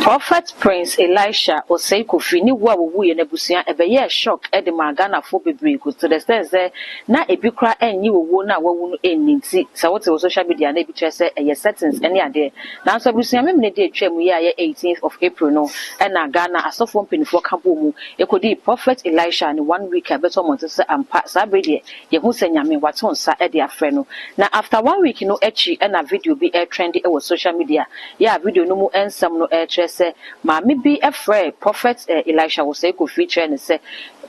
Prophet Prince Elisha Osei Kofi ni wo awu ye nabusia ebeye shock e de magana fo bebre ko to the sense na ebi kra enyi wo na wawu no enninti sa wote wo social media na ebi kyerese eye settings ene ade na so abusia memne de atwam ye aye 18th of April no e na Ghana asofo mpenifo kabo mu ekodi Prophet Elisha ni 1 week abeto monte se ampa sa brede ye hu se nyame wato nsa e de afre no na after 1 week no echi e na video bi e trendy e wo social media ya video no mu ensam no e kyerese maame bi efre Prophet Elisha Osei Kofi kyerɛ ne se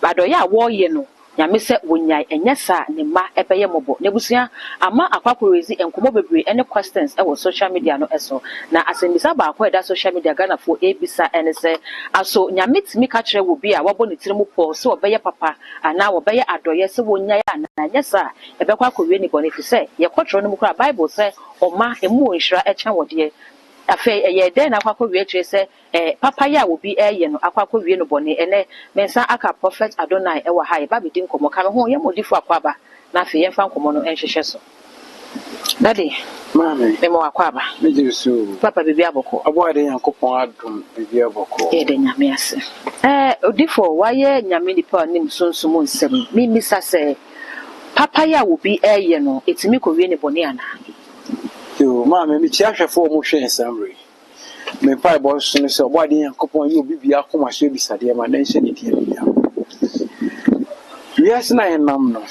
adoye a wo ye no nyame se wonyai enye sa ne ma ebeye mobo nebusua ama akwakorezi enkomo bebre ene questions e wo social media no eso na asembisa ba akwa da social media Ghana fo ebisa ene se aso nyame timi ka kyerɛ wo bi a wabo ne tirimu pɔ se obeye papa ana obeye adoye se wonyai ana enye sa ebekwa akowie ni bonifi se ye kɔtro no mu kra Bible se oma emu onhira ekyɛ wode afa ye den akwakowie kyerɛ se papa ya obi eye no akwakowie no bone ene mensa aka Prophet Adonai e wa ha ba bidin komo ka ho ye modifo akwaba na afa ye mfa komo no enhwehwe so daddy mame me mo akwaba me jisu papa bibi aboko aboade yankopon adum bibi aboko ye de nyame ase odifo waye nyame nipa nim sunsumu nsem mi misa se papa ya obi eye no etimi kowie ne bone ana yo mame mi ti ahwefo mo hwe ensamre me pai bo so no se aboade yankopon ye obi bia akoma so bisade ma dan hye ne tie bia wiase na yenam no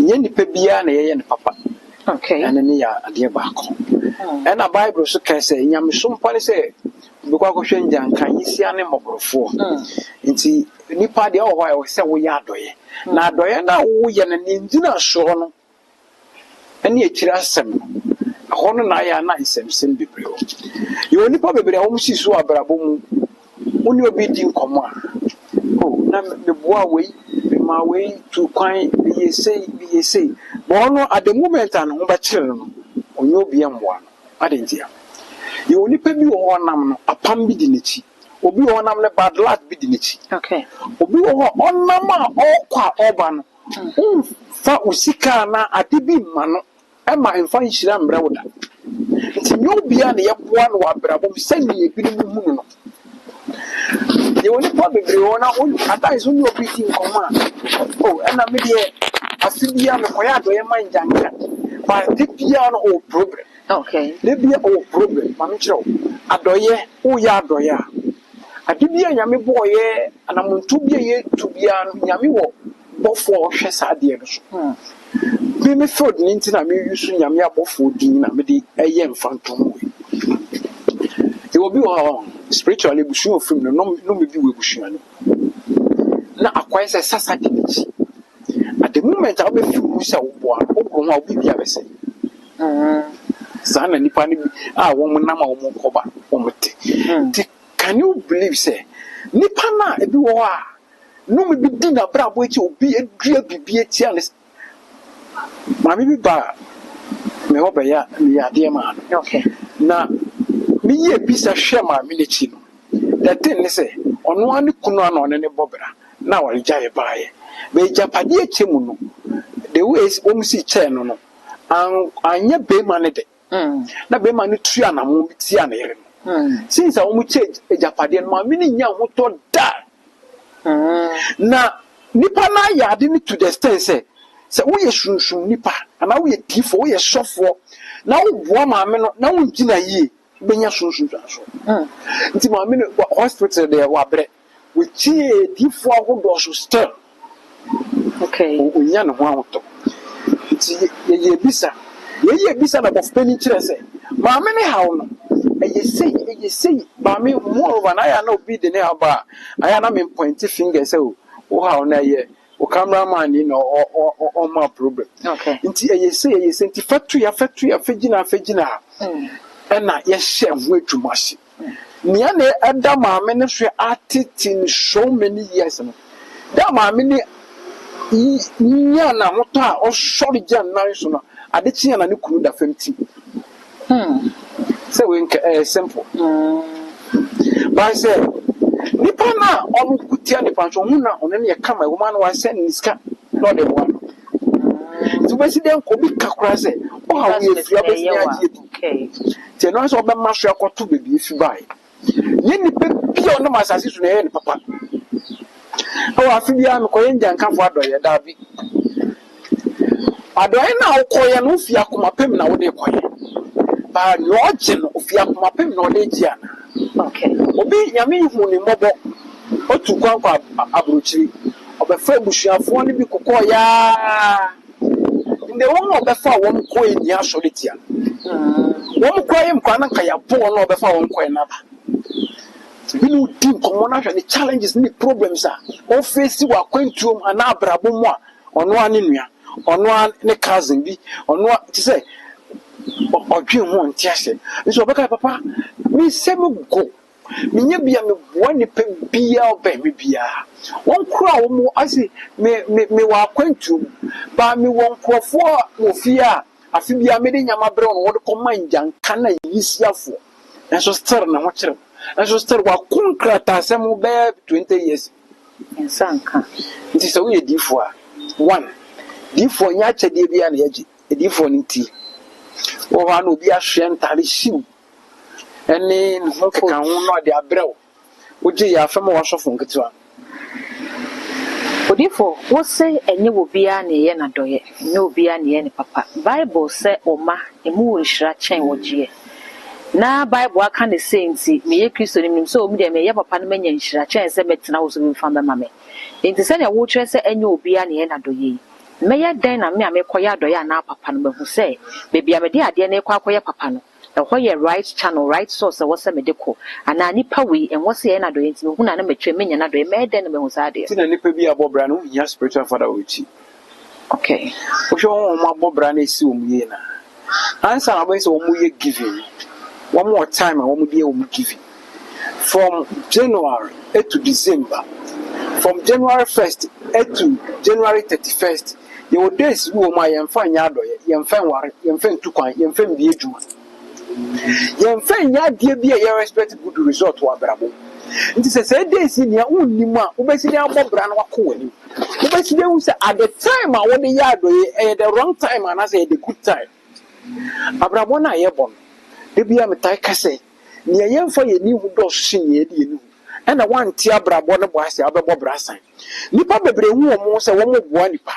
nye nipa bia na ye ne papa okay ana ne ya ade ba ko ena Bible so ka se nyame so mpane se bikwa ko hwe njanka yisia ne moborofo nti nipa de o ho se wo ya adoye na adoye na wo ye ne njina so no ene ekira asem ahono na ya na nsem bebre o yo nipa bebre a wo sisu abrabo mu oni obi di nkomo a o na me boa we ma we tu kwan ye say but no at the moment an ho ba kire no onye obi emboa no ade ntia yo nipa bi wo honam no apam bi di nechi obi wo honam ne bad luck bi di nechi okay obi wo honam a okwa oba no fa usika na ade bi ma no ema emfa nhira mbre woda nti nyobia na yeboa no wabrabo sani ebinim hu no ye woni po bebre wona on atais on obi tin koma oh ena me de asibia me koya do ye manjanka ba de bia no o problem okay de bia o problem ma me kire adoye o ya adoye ade bia nyame boye anamuntu bia ye tu bia no nyame wo bofo hwe sa de no so me ford ni ntina me yusu nyame abofo din na me de eye mfantom we e will be spiritually busu of film no me bi we busu no na akwai se sasa de nichi at the moment I be feel say wo bo a obi bia be say sana nipa ni wo mo nam a wo mo koba wo mo te can you believe say nipa na e bi wo a no me bi di na bra bo echi obi edua bibie ti an ma bi ba me ho be ya me ya de ma okay na me ye bisa hwe ma me lechi no the thing is say ono ani kunu ana ono ne bobra na wale jaye baaye be japade echemu no the ways omsi che no no anya be ma ne de na be ma ne tu anamo ti ana yere no since omu che japade no ma me ni nya ho to da na nipa na ya de ni to the extent say wo ye shunshun nipa ana wo ye tifo wo ye sofo na wo boa ma me no na wo ngina yie benya shunshun so nti ma me no hospital there wa bre we tie tifo ahodo so still okay onya no ho ahoto nti ye bisa na bof pani kire se ma me ne hawo no eye sei ba me mo over na ya na obi de ne aba aya na me point finger say o hawo na ye o cameraman ni no o ma problem okay nti eye sei nti fatu ya fegina ena ye hye ho adwumase nia na ada maame ne hwe atitin so many years no da maame ne nya na hoto a o sori jan nan so no ade chia na ne kunu da famti so we simple ba say nipa na onu kutia nipa nso hu na onu ne kama e woman wa send niska no de one to president ko bi kakura say o ha we fi abesi aje okay te no so be ma so akoto bebi fi bai Yen pepia no masasi so na yen papa. O afibia me koyen janka fo adoye da bi. Adoye na okoye no fia koma pem na wo de koye. Ba no oje no fia koma pem na wo de ji ana. Okay. Obi nyame hu ni mobo otu kwankwa abrochiri. Obefa busuafo ni bi kokọ ya. Nde won obefa won koye ni asolitia. Won koye mkwa na kaya po na obefa won koye na ba. Binu team komo na hwe ni challenges ni problems a o face wa kwantuom ana abrabo mu a ono ane nua ono ne cousin bi ono ti say odwe ho ntia hye nso obeka papa mi sem go mi nya bia me boa ni pe bia oba mi bia won kura wo mu asi me wa kwantuom ba mi won krofo wo fia afi bia me de nyama bre ono wo de komanja nka na yisiafo nso star na ho kire. And so still wa kunkrata semu be 20 years. Insanka. It is a way D4. One. D4 nya chede bia na yaji. D4 nti. Wo ha no bi ahwe ntare shiw. Ene no ka ho no de abrew. Wo je ya fam wo sofo nketwa. Odifo, wo say enye wo bia na ye na doye. Ne obia na ye ne papa. Bible say oma emu nhira chen wo je. Na Bible aka ne say nti me ye Kristo nim so omu de me ye papa no manya nhira chen se betena wo so bi fa ma me. Nti se na wo kire se enye obia na ye na doye. Me ye den na me amekoya doye na papa no behu se be bia me de ade na ekwakoye papa no. Ehwo ye right channel right source wo se me de ko. Ana nipa wi enwo se ye na doye nti me hu na metwe menya na doye me den na me hu sa ade. Ti na nipa bi abobra no nya spiritual father ochi. Okay. Wo hwe won abobra na esi omu ye na. Answer na bo se omu ye giving. One more time, I want to give from January to December, from January 1st to January 31st. Your days who my young fan yard, young fan war, young fan to coin, young fan be a Juma. Young fan yard, dear be a respect good result to Abrabo. It is a sad days in your own Nima, who basically are more brand or cool. Who basically at the time I want the yard at the wrong time and I say the good time. Abrabona Yabon. Ebia metai kase ne yemfa ye ni hu do hye di ni e na wanti abrabo ne bo ase abebo brasan nipa bebre hu omo se wo mo boa nipa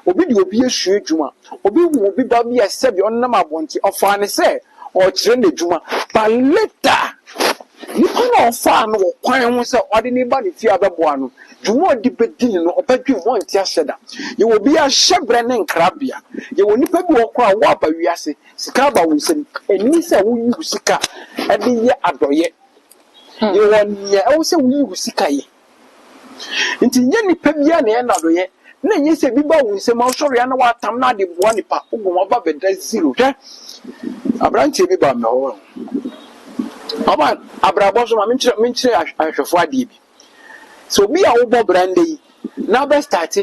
obi de obi esu adwuma obi hu obi ba bi ase bi onnam abonti ofa ne se o kire ne adwuma ba later nipa na ofa no kwan hu se ode ne ba ne fi abebo ano dwuma odi bedin no obadwi wanti aseda ye obi a hyebre ne nkrabia ye woni pa bi wo kwa wo aba wiase sika ba wunsem eni se wo yi sika e de ye adoye ye won ye wo se wo yi sika ye nti nye nipa bia na ye na adoye na nye se bi ba wunsem a sori na wa tam na de boa nipa ogo ba beda zero hwe abrantie bi ba me ho aba abrabo so ma minchire ahwefo ade bi so bi a wo bo brande yi na be start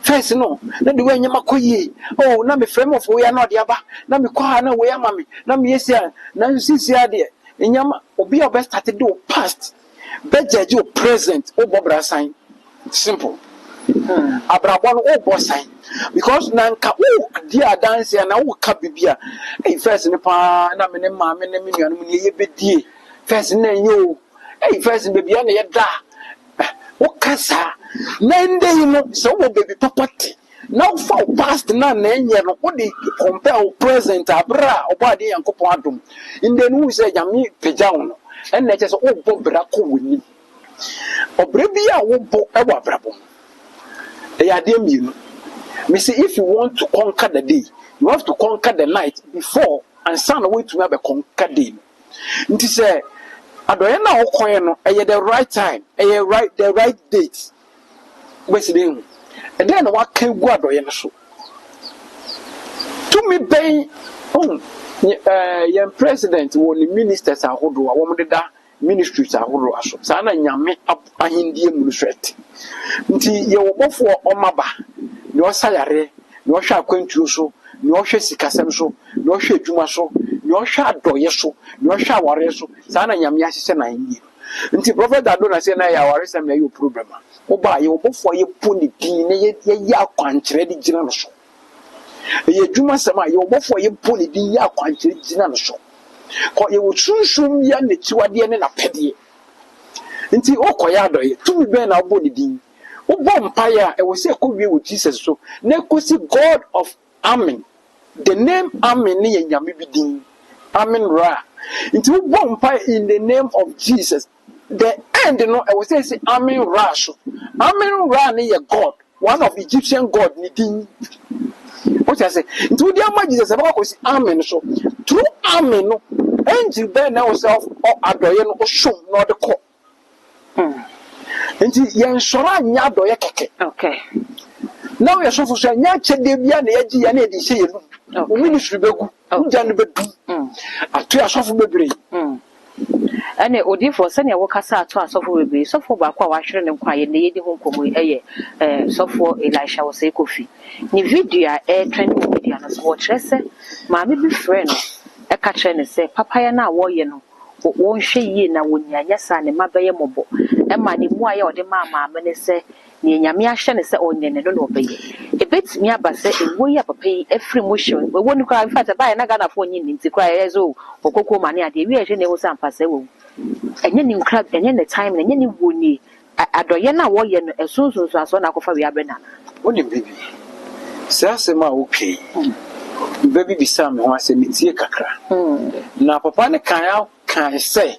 first no na de we nyama koyi oh na me frame of we ya no de aba na me kwa na we ama me na me yesi na sisi ade nyama obi a be start do past be judge o present o bobra sign simple abrabo no o bo sign because na nka o dia dance na o ka bibia eh first ne pa na me ne ma me ne me nuanu ne ye bedie first na yo eh first bibia na ye da o kasa na nde no so wo baby property now for past na enye no wo dey compare present abra obade yankopon adom inde no say yami peja no en na che so o bo bra ko woni obra bi a wo bo e wa brabo e ya dem you me say if you want to conquer the day you have to conquer the night before and sound way to be conquer day nti say adoye na okoye no eye the right time eye right the right date wesidin and then what can go adoye no so to me ben your president won ministers ahodo a wo mdeda ministries ahodo aso sa na nyame ahindie mu swet nti ye wo bofo omaba ne osayare ne ohwa akwantuo so ne ohwe sikasem so ne ohwe adwuma so ne ohwe adoye so ne ohwe aware so sa na nyame ahye na ahindie nti prophet adona say na ya aware sem na yo problem wo ba ye wo bofo ye poni din ne ye ya akwankyere di gina no so ye adwuma sem a ye wo bofo ye poni din ya akwankyere gina no so Ko ye wo sunsun ya ne tiwade ne na pede. Nti okoya adoye tumi be na obo ni din. Obo mpaye a e wo se ekowie wo Jesus so. Na ekosi God of Amen. The name Amen ne ye nyame bi din. Amen Ra. Nti obo mpaye in the name of Jesus. The end no I will say Amen Ra so. Amen Ra ne ye God, one of Egyptian god ni din. What I say? Nti odi ama Jesus e ba ko si Amen so. Through Amen no angel be na yourself or adoye no oshom no de ko. Nti yen sora nya adoye keke. Okay. Now you so for say nya chede bia na ye gi ya na e di se ye no. O ministry begu. Nja no bedu. Atu asofo bebre. Ane odifo se ne wokasa ato asofo bebre. Sofo ba kwa wahwere ne nkwa ye ne yedi ho nkomo eye sofo Elisha Osei Kofi. Ni video a trend media no so wo kire se maame bi frɛ no e ka kire ne se papa ya na wo ye no wo nhwe yie na wonyanya sa ne mabeye mobo e ma ne mu aye ode ma maame ne se ne nyame ahye ne se onyene no no beye e betimi aba se ewo ya papa yi afri mu hwe wo ni kwa in fact ba na Ghana fo nyi nti kwa yezo okoko ma ne ade wi ehwe ne wo sampa se wo enye ni nkra enye ne time enye ni woni adoye na wo ye no esunsunsu aso na akofa wi abena Oni bibi. Sasema okay. Baby bisa me ho ase metie kakra. Na papa ne kan say.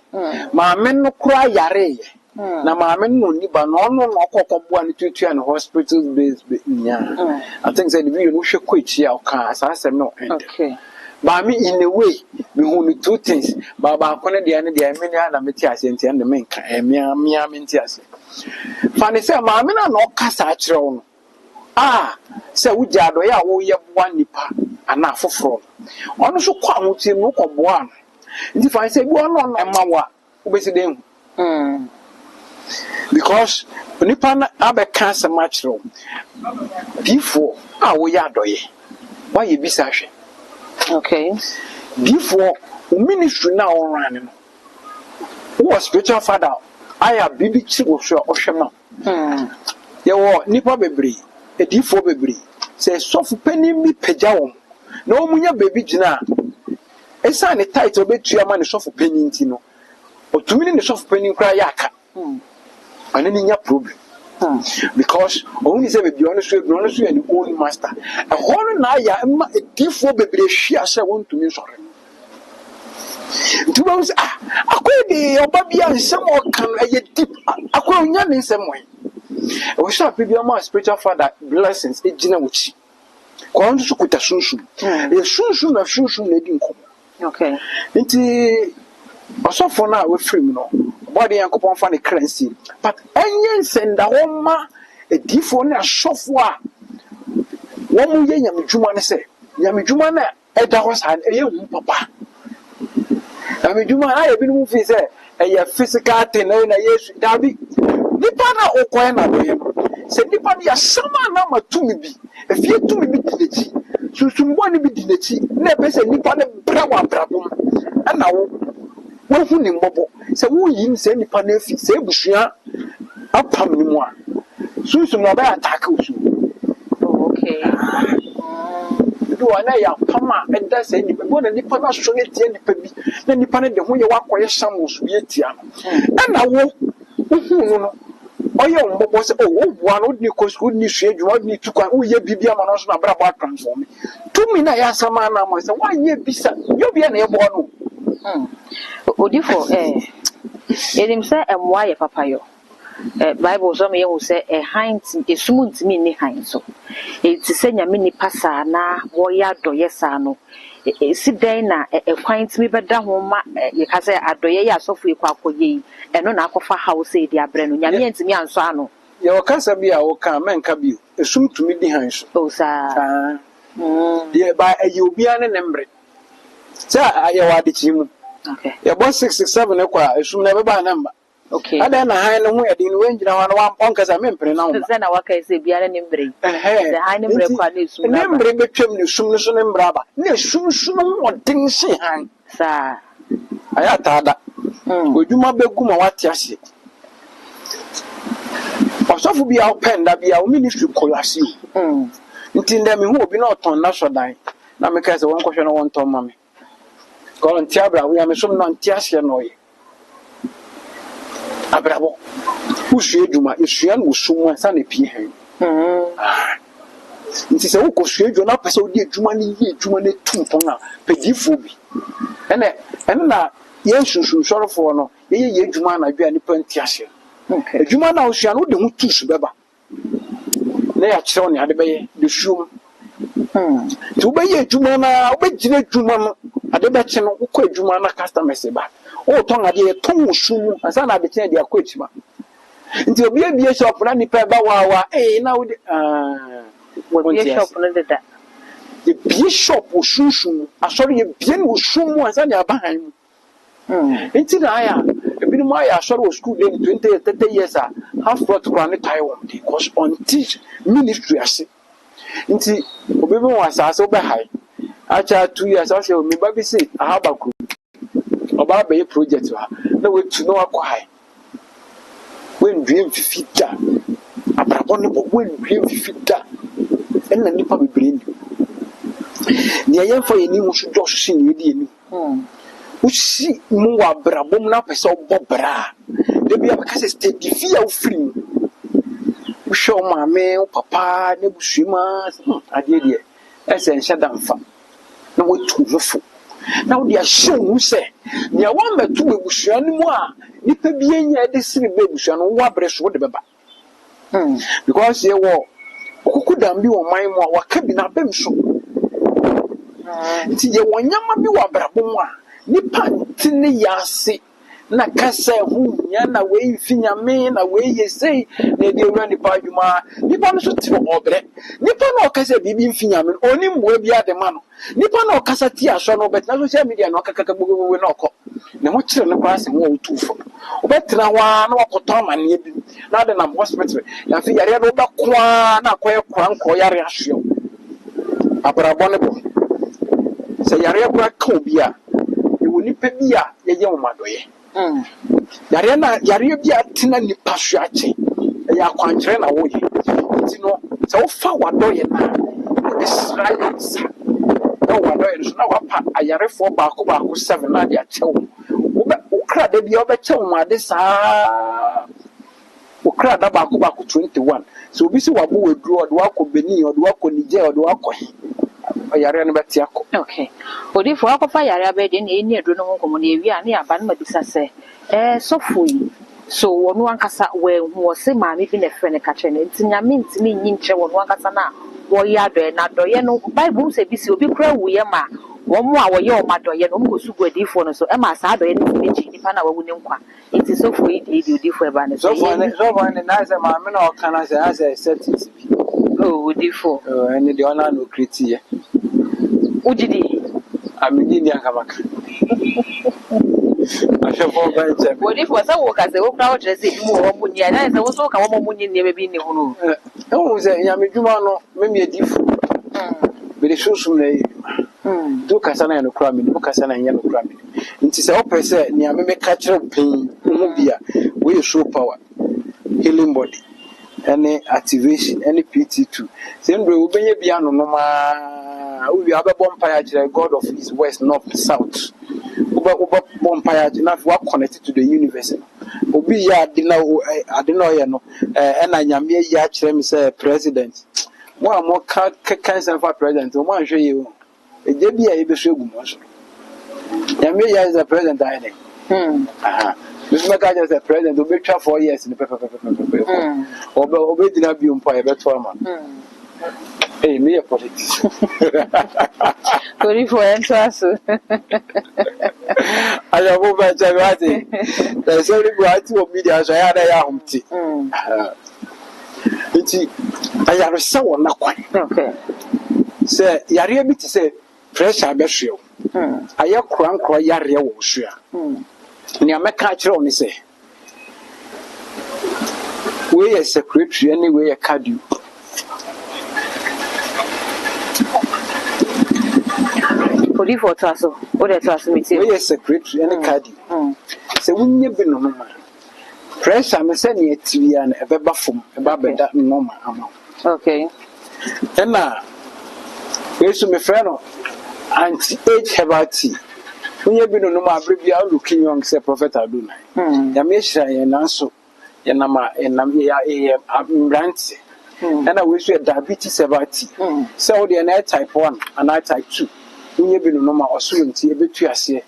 Maame no kura yare ye. Na maame no ni ba no no okokobua ne tutua ne hospital base nya. I think say the video no hwe kwachi a ka asasem no end. okay But me in a way, me who two things. Baba kone dia ne dia me na meti ase ntia ne me nka mia menti ase. Fa ne say maame na no kasa a kire wo no. Say wugya do ya wo ye boa nipa ana afoforo. Ono so kwa hotie no ko boa no. Nti fa say bi ono no ema wa obesi den. Because nipa na abeka asema kire wo. Before wo ya doye. Why you bisa hwe? okay Before ministry na on run no. Who spiritual father I have bibi chi wo so ohwema. Ye wo nipa bebre. Edifo bebre say sofu panin bi pagya wo na omunya baby gina esa ne title betua ma ne sofu panin ti no otumi ne sofu panin kra ya aka ani ni nya problem because only say baby ono so any own master a hon na ya ma edifo bebre hwia say won tumi sore tuba us akodi oba bia nsem o kan aye deep akwa nya ne nsem we we shall be my spiritual father blessings ejina wuchi kwa ndu sukuta sunsun sunsun na sunsun na di nkomo okay nti osofo na we free no body yankopon fa ne currency but enye nsenda ho ma edifo na asofo a wo mu ye nyamedwuma ne se nyamedwuma na eda ho sa eye hu papa nyamedwuma na ye bi no fi se eye physical thing na yesu dabi nipa na okoye na doye se nipa ya sama na matumi bi efie tumi bi dinechi susumbo ni bi dinechi na be se nipa na brawa brabom na wo hu ni mbobo se wo yin se nipa na efi se busua apam ni mu a susum na ba attack usu okay do na ya pama eda se nipa bo na nipa na so ne tie nipa bi na nipa na de ho ye wakoye shamusu ye tia na wo hu no oye mbobo se wo bua no ni ko school ni hwe adwuma ni tukwa wo ye bibia ma no so na bra bo transform tumi na ya sama na mo se wa ye bisa yo bia na ye bo no odifo enim se emwa ye papa yo Bible so me hu se hint esumu ntimi ni hint so ti se nyame ni pasa na wo ya doye sa no si den na kwan ntimi beda ho ma ye ka se adoye ya asofo ekwa akoye eno na akofa house e di abre no nyame ntimi anso ano ye wakasa bi a wo ka menka bi esum tumi di han so o sa ye ba ayi obi ane nembre sa aye wade chimu okay ye bo 667 e kwa esum na be ba namba okay ada na han no ho ye di no wenjina ho no wan onkasa mempre na ho se na waka se biara ne mbre se han ne mbre kwa na esum na mbre betwem ne esum no so ne mbra ba na esum so no odin se han sa aya tada odwuma begu ma wate ase osofo bia openda bia o ministry kolasi nti ndem hu obi na oton na so dan na me ka se won kohwe no won ton ma me because on tiabra we am so non tiasia no ye abrabo usue dwuma esua no sumu ansa na pie han nti se wo ko sue dwo na pese wo di dwuma ni ye dwuma na tumpon a pedifo bi ene na ye sunsun sorofo no ye dwuma na dwa ni pantiasia dwuma na usua no de ho tusu beba na ya kire oni ade beye de suum tu beye dwuma na obegire dwuma no ade be che no ukọ dwuma na customers ba o ton ade ton suum ansa na de che de akọ etima nti obi ebie shop na nipa ba wa na wo de we shop no de da the bishop osunsun asori ye bien osunmu ansa na abahan mu nti na aya ebi no aya asori o school dey 20 30 years half brought to run Taiwan because on teach ministry ase nti obi bi wa sa so be high acha 2 years o se me ba bi say ahabakru oba be project ha na we tu no akwa high when dream fifita abrabon no when dream fifita enna nipa be brain ni ayen for ye ni musu do so ni edi eni usi mu wa brabom na pese obobra de bia ka se steady fi a free u show mama o papa ne busuima ade de ese nhyɛ damfa na wotu vofo na wo dia show mu se ni a wa metu ebusua ni mu a nipa bi enya de siri be ebusua no wa bre so de beba because ye wo okuku dambi wo man mu a waka bi na bem so nti ye wonyama bi wa brabom a nipa ntine yase na kasa hunya na we mfinyame na we yesei na de wura nipa adwuma nipa no so tiro obre nipa no kasa bibi mfinyame oni mboa bi ade ma no nipa no kasa ti aso no bet na social media no kakaka gbogbo na okọ na ho kire no kwase ho otufo obetra wa na wakoto amane bi na de na hospital ya fi yare no bekwa na akoye kwanko yare ahwe abrabone bo se yare bra ka obi a nipa bi a ye wo madoye yare bi a tina nipa so ache ya kwankyere na wo ye nti no se wo fa wadoye na Israel sa no wadoye so na wapa ayarefo baako 7 na de ache wo ukra da bi obeche wo made saa ukra da baako 21 so obi si wabo wedru ode wako Benin ode wako Niger ode wako yare no beti akọ okay odifo akọfa yare abede na eni edo no ho komo na ewi a na aba na mabisa se sofo yi so wonu ankasa we hu se maami bi na fe ne ka che ne ntinyame ntimi nyi nche wonu ankasa na wo ya doye na doye no bible se bi si obi kura wuye ma wo mo a wo ye o ma doye no mo sugu odifo no so e ma sa doye no meji nipa na wawu ne nkwa nti sofo yi de odifo e ba ne so sofo ne na se maami na o kana se as a certificate oh odifo ene de ona no kriti ujidi amini ni akamaka ashefo banche wodi fo sa wo ka se wo kra wo dress bi wo mo nya na se wo so ka wo mo nya ne bi ne ho no wo se nya me djuma no me me edifu be de susum na yi do kasa na no kra me do kasa na nya no kra me nti se wo pese ni ame me ka kire pin mo bia we show power healing body any activation any PT2 se ndo wo benye bia no no ma we have a bonfire to God of East, West, North, South. Bonfire enough we are connected to the universe. Obi ya adino ya no na nyame ya kire me say president. Mo amo ka for president. Mo anhwe ye o. Eje bia ye be so egu mo so. Nyame ya is the president I think. This make just the president obi twa 4 years in the obi dina bi umpa e beto ama. Hey, me a politics. Kori for entraso. I have over Jagati. There's only right to media, so I had a humpty. I have someone not quite. Okay. Say, Yaria to say, pressure besho. I have crank or Yaria was near my catcher only say. We a secretary anyway, a card you. Odi for traso o de traso meeting we secretary any card se wunye bi no ma pressure me se ne atia na ebeba fom eba beda no ma ama okay na we so me friend no anti age herbal tea Unya bi no ma abribia looking young say Prophet Adonai. Ya me hira ye nanso ye nama enam ye ambranti. And I wish you diabetes about so the na type 1 and I type 2. Unya bi no ma osurunti e betu ase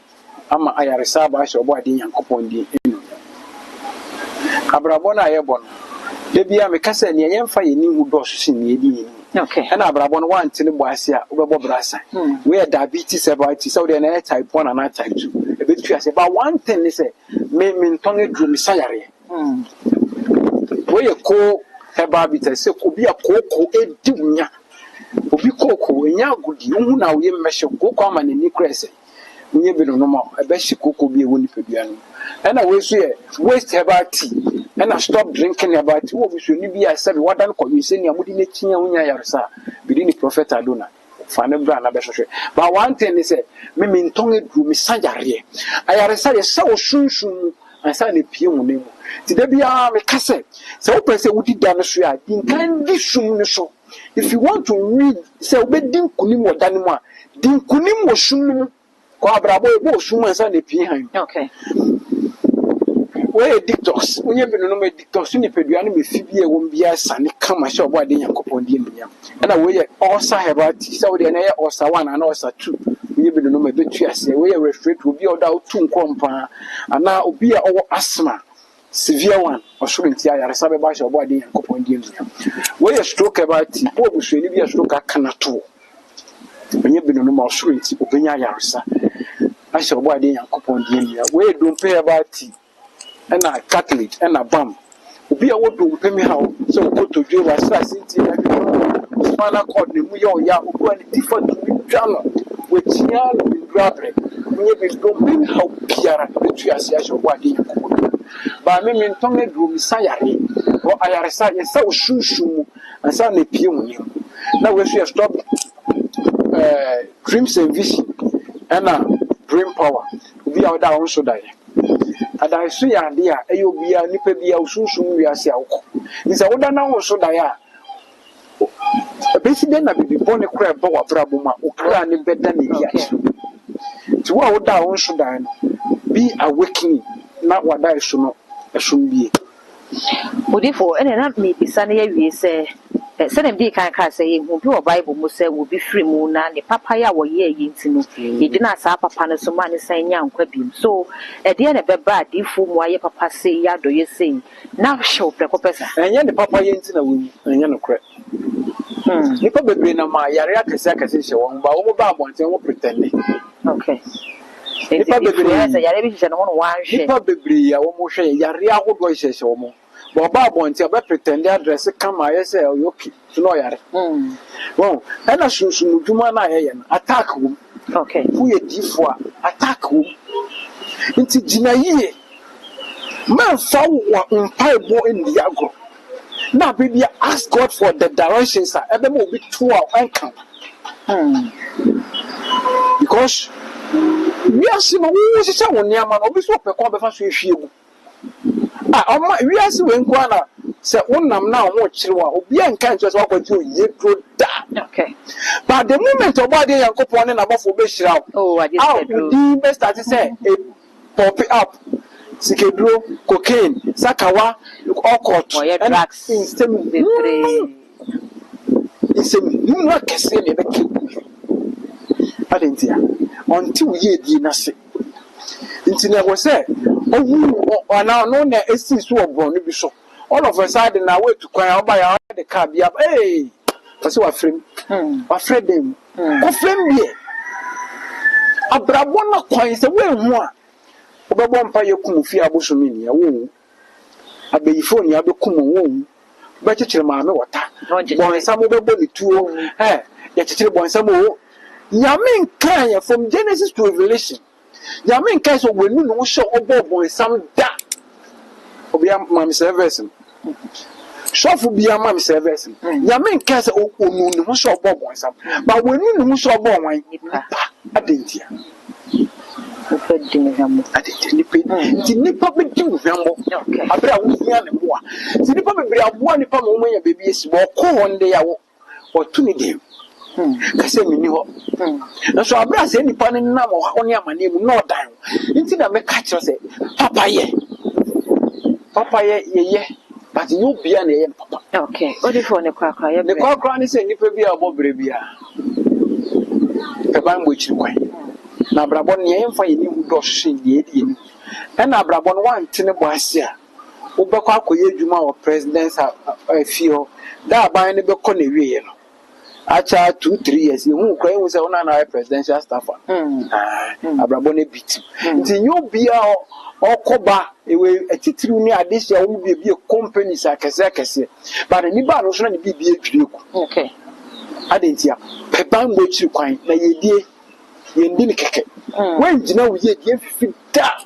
ama ayaresa ba hye obo ade Yankopon di enu. Abrabon na ye bon. De bia me kasa ne yemfa ye ni hu do so sin ne di ni. Okay. And Abrabon want to bo ase a obebo brasa. We are diabetes about so the na type 1 and I type 2. E betu ase but one thing is say me nton edru mi sayare. We ye ko heba bita se obi akoko ediunya obi koko enya agudi hu na wo ye mmehye koko ama ne ni krese unye bi no ma ebe hye koko bi ewo ni pedua no na we so ye waste heba tea na stop drinking heba tea wo bi so ni bi ya sabi wadan ko mi se ni amudi na kinya unya yaresa bi ni Prophet Adonai fa ne bra na be hwehwe but one thing is say me nton edu mi sayare ayaresa ye sa wo sunsun ansa ne pie mu nemu ti da bia me kase se wo pese wudi da no so ya din kan di sum no so if you want to read se obedin kunim wodan mu a din kunim wo sum no ko abrabo e bo sum ansa ne pie han okay we dictos unye bi no me dictos ni pedua no me fibie wo bia sane kama hye obo ade Yankopon di eniam na we ye osa hebati se wo de na ye osa 1 and osa 2 unye bi no me betu ase we ye restrict obi oda otu nkompa ana obi a owo asthma severe one osurunti ayaresa be ba hye obo ade Yankopon di eniam we ye stroke hebati bo busuani bi stroke akanato unye bi no me osurunti obenya ayaresa ahye obo ade Yankopon di eniam we dompe hebati ena Catholic ena bam obi a wodo pemi hawo so koto dwe wa sa sinti na dwe smala code ne mu ya oya obo ani tifa du dwalo we tia no brabre munye bi do pemi hawo biara betu ase ahye obo ade Yankopon ba me nton edu mi sayare o ayare sa ye sa oshunshum ansa na pie mu nim na we so stop dreams and vision ena dream power obi a oda won so dai ada so ya ade a eyo bia nipa bia usunsun wiase awko nisa woda na wo so da ya beside na bibi bone kra ba wa brabo ma okra ne beda ne ya ti wo woda wo so da no be awakening na wada so no esum bie Odifo ene na me bisa na ya wie se se dem di kan ka se ye hu bi wo Bible mu se wo bi free mu na ne papa ya wo ye yi ntino e di na sa papa no so ma ne san nya nkwa bim so e de na be ba adifo mu aye papa se ya do ye se na hwe preko pesa enye ne papa ye ntina wo enye no kra nipa bebre na ma yare akese akese hye won ba wo ba abonten wo pretend okay nipa bebre ya se yare bi hye no wa hwe nipa bebre ya wo mo hwe yare ahodo hye hye wo mo Boba bonti oba pretend address kama yese oyoki no yare bon ana sunsun djuma na ye no attack wo okay who ye difo attack wo nti gina yie man fa wo mpaibo ndi agro na be ask God for the directions ebe mo bi to a enka because we are seeing wo se se won niama no obi so pe ko be fa so ehwiegu oma wiase we nkwa na se wonnam na ho chirewa obi anka nche se wakwaji oye dro da okay but the moment obade Yankopon na bafo be hira oh I just said di best start say pop up sikedro cocaine sakawa okot and drugs instem nwa kese ne be adentia until ye di na se nti na go say ona no na esi so obon no bi so all of a sudden na we to kwan oba ya the car bia hey kasi wa frame dem ko frame bie abrabo na kwan se we hu a obebo mpa yekum fi abosomi ni ya wo abeyifo ni abekum wo ba chechire maame wota bon sam obebo ni tuo ya chechire bon sam wo nyame nkan ya from Genesis to Revelation nyame nkan so wenu no hye obo bon sam da obi am service shofu bia mam service nyame nkan so onu no hye obo bon sam ba wenu no hye obo wan nipa adentia nipa be di uhwambo abra wo hia ne boa ti nipa be bri aboa nipa mo manya bebi esi bo ko wonde ya wo otu ni dem kase mini ho na so abra se nipa ne nam ho ho ne amane mu no dan nti na me ka kire se papa ye ye but you bia na ye papa okay odi for ne kwakwa ye ne kwakwa ne se nipa bia obobere bia peban mo chiri kwan na brabo ne ye mfa ye ni hu do hye ye die ni na brabo no wante ne bo ase a wobekọ akoye adwuma o president afio da ban ne bekọ na wiye no acha 2-3 years hu kra hu se una na presidential staff abrabo ne bit nti nyo bia okoba ewe atitiru ni adehia wo bia companies akese but ni ba no so na ni bibia dwireku okay adentia peban mo chiri kwan na yedie yendi ni keke wanjina wo ye die fifi da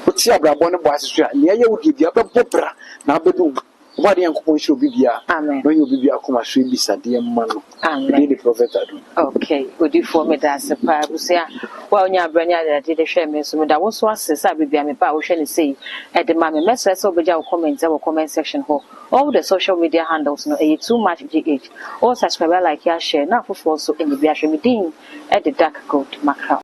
Oti abrabo ne bo asesu a ne ye wo bibia bebobra na bedu what the Yankopon show bibia amen when you bibia kuma so bisade man no amen the prophet adu okay odi for me da se pa busia wa onya abranya da de hwe me so me da wo so asesa bibia me pa wo hwe ne sei e de ma me message so beja wo comment section ho all the social media handles no e too much gh all subscribe like ya share na fofo so e bibia hwe me din e de dark code macra